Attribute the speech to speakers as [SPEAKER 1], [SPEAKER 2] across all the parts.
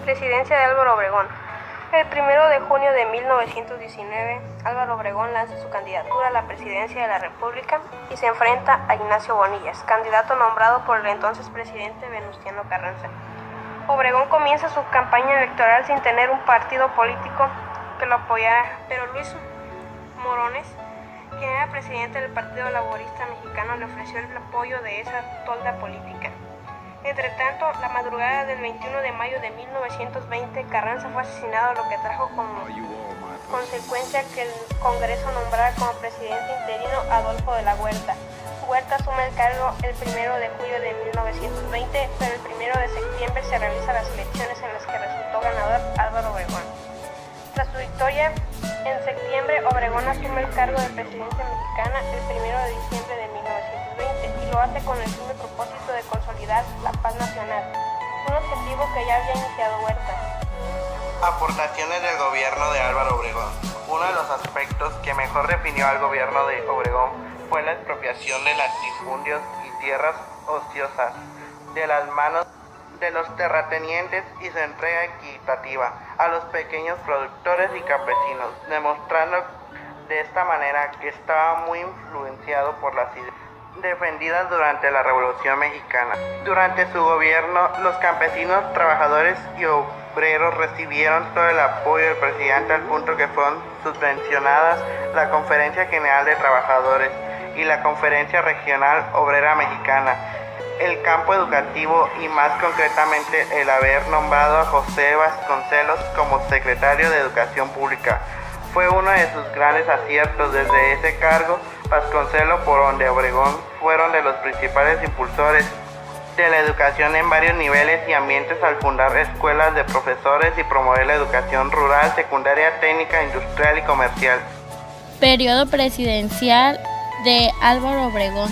[SPEAKER 1] Presidencia de Álvaro Obregón. El 1 de junio de 1919, Álvaro Obregón lanza su candidatura a la presidencia de la República y se enfrenta a Ignacio Bonillas, candidato nombrado por el entonces presidente Venustiano Carranza. Obregón comienza su campaña electoral sin tener un partido político que lo apoyara, pero Luis Morones, quien era presidente del Partido Laborista Mexicano, le ofreció el apoyo de esa tolda política. Entre tanto, la madrugada del 21 de mayo de 1920, Carranza fue asesinado, lo que trajo como consecuencia que el Congreso nombrara como presidente interino a Adolfo de la Huerta. Huerta asume el cargo el 1 de julio de 1920, pero el 1 de septiembre se realizan las elecciones en las que resultó ganador Álvaro Obregón. Tras su victoria, en septiembre, Obregón asume el cargo de presidencia mexicana el 1 de diciembre de 1920 y lo hace con el firme propósito de consolidar la paz nacional, un objetivo que ya había iniciado Huerta.
[SPEAKER 2] Aportaciones del gobierno de Álvaro Obregón. Uno de los aspectos que mejor definió al gobierno de Obregón fue la expropiación de latifundios y tierras ociosas de las manos de los terratenientes y su entrega equitativa a los pequeños productores y campesinos, demostrando de esta manera que estaba muy influenciado por las ideas defendidas durante la Revolución Mexicana. Durante su gobierno, los campesinos, trabajadores y obreros recibieron todo el apoyo del presidente al punto que fueron subvencionadas la Conferencia General de Trabajadores y la Conferencia Regional Obrera Mexicana. El campo educativo y más concretamente el haber nombrado a José Vasconcelos como secretario de Educación Pública fue uno de sus grandes aciertos. Desde ese cargo, Vasconcelos por donde Obregón fueron de los principales impulsores de la educación en varios niveles y ambientes al fundar escuelas de profesores y promover la educación rural, secundaria, técnica, industrial y comercial.
[SPEAKER 3] Periodo presidencial de Álvaro Obregón.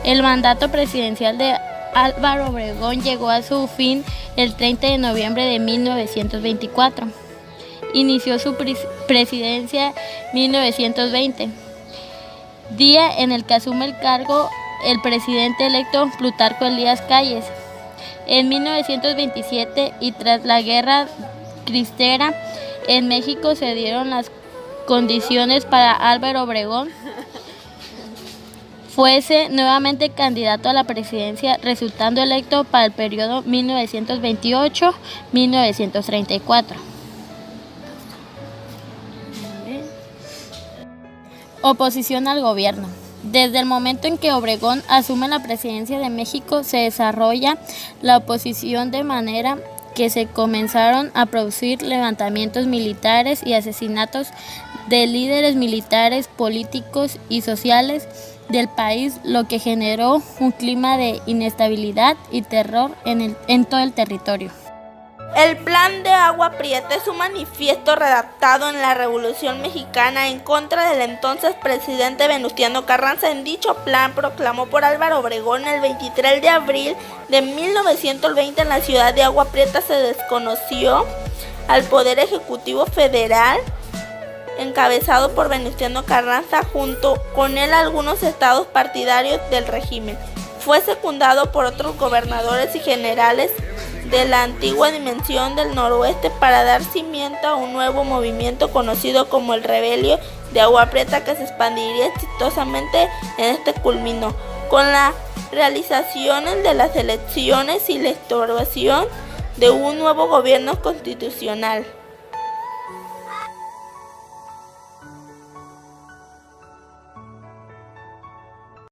[SPEAKER 3] El mandato presidencial de Álvaro Obregón llegó a su fin el 30 de noviembre de 1924. Inició su presidencia en 1920, día en el que asume el cargo el presidente electo Plutarco Elías Calles. En 1927 y tras la Guerra Cristera, en México se dieron las condiciones para Álvaro Obregón fuese nuevamente candidato a la presidencia, resultando electo para el periodo 1928-1934. Oposición al gobierno. Desde el momento en que Obregón asume la presidencia de México, se desarrolla la oposición de manera que se comenzaron a producir levantamientos militares y asesinatos de líderes militares, políticos y sociales del país, lo que generó un clima de inestabilidad y terror en todo el territorio.
[SPEAKER 4] El Plan de Agua Prieta es un manifiesto redactado en la Revolución Mexicana en contra del entonces presidente Venustiano Carranza. En dicho plan, proclamó por Álvaro Obregón el 23 de abril de 1920 en la ciudad de Agua Prieta, se desconoció al Poder Ejecutivo Federal, encabezado por Venustiano Carranza, junto con él algunos estados partidarios del régimen. Fue secundado por otros gobernadores y generales de la antigua dimensión del noroeste para dar cimiento a un nuevo movimiento conocido como el Rebelio de Agua Prieta, que se expandiría exitosamente en este culminó con la realización de las elecciones y la instauración de un nuevo gobierno constitucional.